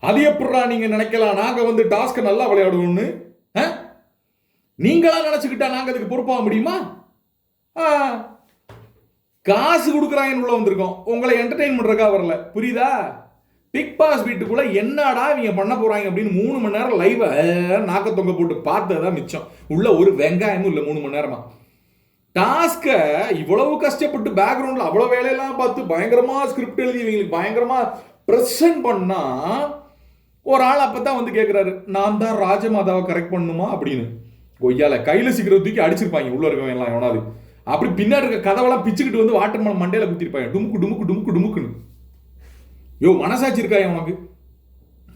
அது எப்படா நீங்க நினைக்கலாம் நாங்க வந்து டாஸ்கை நல்லா விளையாடுவோம்னு? நீங்களா நினைச்சுக்கிட்டா நாங்க அதுக்கு பொறுப்பாக முடியுமா? காசு கொடுக்குறாங்கன்னு உள்ள வந்திருக்கோம், உங்களை என்டர்டெயின் பண்றதுக்காக வரல, புரியுதா? பிக் பாஸ் வீட்டுக்குள்ள என்னடா இவங்க பண்ண போறாங்க அப்படின்னு 3 மணி நேரம் லைவ் நாக்க தொங்க போட்டு பார்த்ததான் மிச்சம். உள்ள ஒரு வெங்காயமும் இல்லை 3 மணி நேரமா. டாஸ்க இவ்வளவு கஷ்டப்பட்டு பேக்ரவுண்ட்ல அவ்வளவு வேலையெல்லாம் பார்த்து பயங்கரமா ஸ்கிரிப்ட் எழுதி இவங்களுக்கு பயங்கரமா பிரசன்ட் பண்ணா ஒரு ஆள் அப்பதான் வந்து கேட்கிறாரு, நான் தான் ராஜமாதாவை கரெக்ட் பண்ணுமா அப்படின்னு. கொய்யால கையில சீக்கிரம் தூக்கி அடிச்சிருப்பாங்க உள்ள இருக்கவங்க எல்லாம் எவனாவது. அப்படி பின்னாடி இருக்க கதவெல்லாம் பிச்சுக்கிட்டு வந்து வாட்டர் மேல மண்டையில குத்திருப்பாங்க, டுமுக்கு டுமுக்கு டுமுக்கு டுமுக்குன்னு. யோ மனசாட்சி இருக்கா உனக்கு?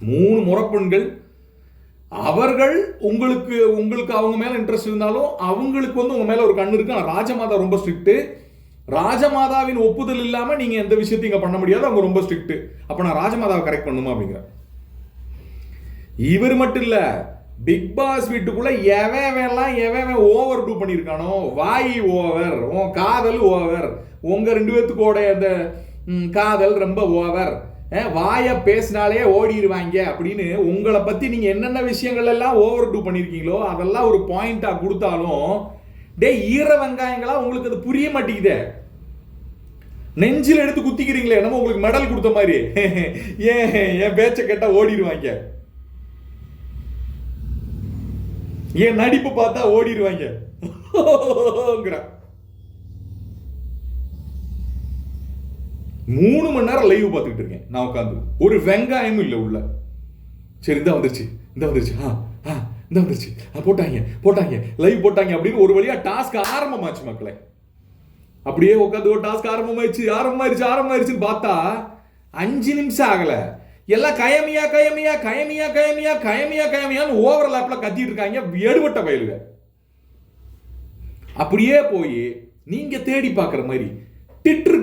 3 முறப்பெண்கள் அவர்கள் உங்களுக்கு உங்களுக்கு அவங்க மேல இன்ட்ரெஸ்ட் இருந்தாலும் அவங்களுக்கு வந்து உங்க மேல ஒரு கண்ணு இருக்கு. ராஜமாதா ரொம்ப ஸ்ட்ரிக்ட். ராஜமாதாவின் ஒப்புதல் இல்லாம நீங்க எந்த விஷயத்தையும் இங்க பண்ண முடியாது, அவங்க ரொம்ப ஸ்ட்ரிக்ட். அப்ப நான் ராஜமாதாவை கரெக்ட் பண்ணுமா அப்படிங்கிற. இவர் மட்டும் இல்ல, பிக் பாஸ் வீட்டுக்குள்ள எவன் ஓவர் டூ பண்ணியிருக்கானோ, வாய் ஓவர், உன் காதல் ஓவர், உங்க 2 பேத்துக்கோட அந்த காதல் ரொம்ப ஓவர், வாய பேசினாலே ஓடிடுவாங்க அப்படின்னு உங்களை பத்தி நீங்க என்னென்ன விஷயங்கள் எல்லாம் ஓவர் டூ பண்ணிருக்கீங்களோ அதெல்லாம் ஒரு பாயிண்டா கொடுத்தாலும் டே ஈர வெங்காயங்களா உங்களுக்கு அது புரிய மாட்டேங்குதே. நெஞ்சில் எடுத்து குத்திக்கிறீங்களே, என்னமோ உங்களுக்கு மெடல் கொடுத்த மாதிரி. ஏன் என் பேச்ச கேட்டா ஓடிடுவாங்க, என் நடிப்பு பார்த்தா ஓடிடுவாங்க. 3 மணி நேரம் லைவ் பார்த்துக்கிட்டு இருக்கேன் நான் உட்காந்து, ஒரு வெங்காயமும் இல்லை உள்ள. சரி இந்த வந்துருச்சு இந்த வந்துருச்சு போட்டாங்க லைவ் போட்டாங்க அப்படின்னு ஒரு வழியா டாஸ்க் ஆரம்பமாச்சு மக்களே. அப்படியே உட்காந்து ஒரு டாஸ்க் ஆரம்பமாயிருச்சுன்னு பார்த்தா 5 நிமிஷம் ஆகல, எல்லாம் கயமியான்னு ஓவர்லாப்ல கத்திட்டு இருக்காங்க எடுபட்ட பயலுங்க. அப்படியே போய் நீங்க தேடி பார்க்குற மாதிரி ட்விட்டர்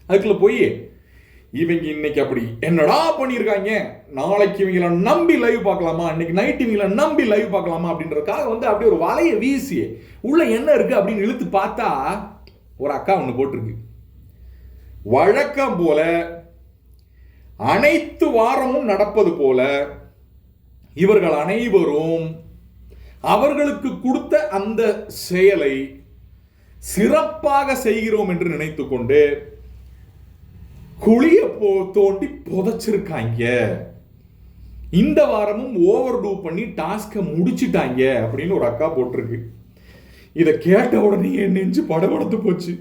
அதுக்குள்ள போய் இவங்க இன்னைக்கு அப்படி என்னடா பண்ணியிருக்காங்க, நாளைக்கு இவங்களை நம்பி லைவ் பார்க்கலாமா, இன்னைக்கு நைட் இவங்களை நம்பி லைவ் பார்க்கலாமா அப்படின்றதுக்காக வந்து அப்படியே ஒரு வலையை வீசி உள்ள என்ன இருக்கு அப்படின்னு இழுத்து பார்த்தா ஒரு அக்கா ஒன்று போட்டிருக்கு. வழக்கம் போல அனைத்து வாரமும் நடப்பது போல இவர்கள் அனைவரும் அவர்களுக்கு கொடுத்த அந்த செயலை சிறப்பாக செய்கிறோம் என்று நினைத்துக் கொண்டு குழிய தோண்டி புதைச்சிருக்காங்க. இந்த வாரமும் ஓவர் டூ பண்ணி டாஸ்க முடிச்சிட்டாங்க அப்படின்னு ஒரு அக்கா போட்டிருக்கு. இதை கேட்ட உடனே என் நெஞ்சு படபடத்து போச்சு.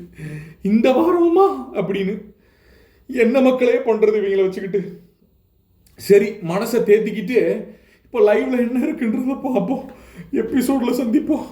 இந்த வாரமுமா அப்படின்னு என்ன மக்களே பண்றது இவங்களை வச்சுக்கிட்டு. சரி மனசை தேத்திக்கிட்டு இப்போ லைவ்ல என்ன இருக்குன்றத பார்ப்போம், எபிசோட்ல சந்திப்போம்.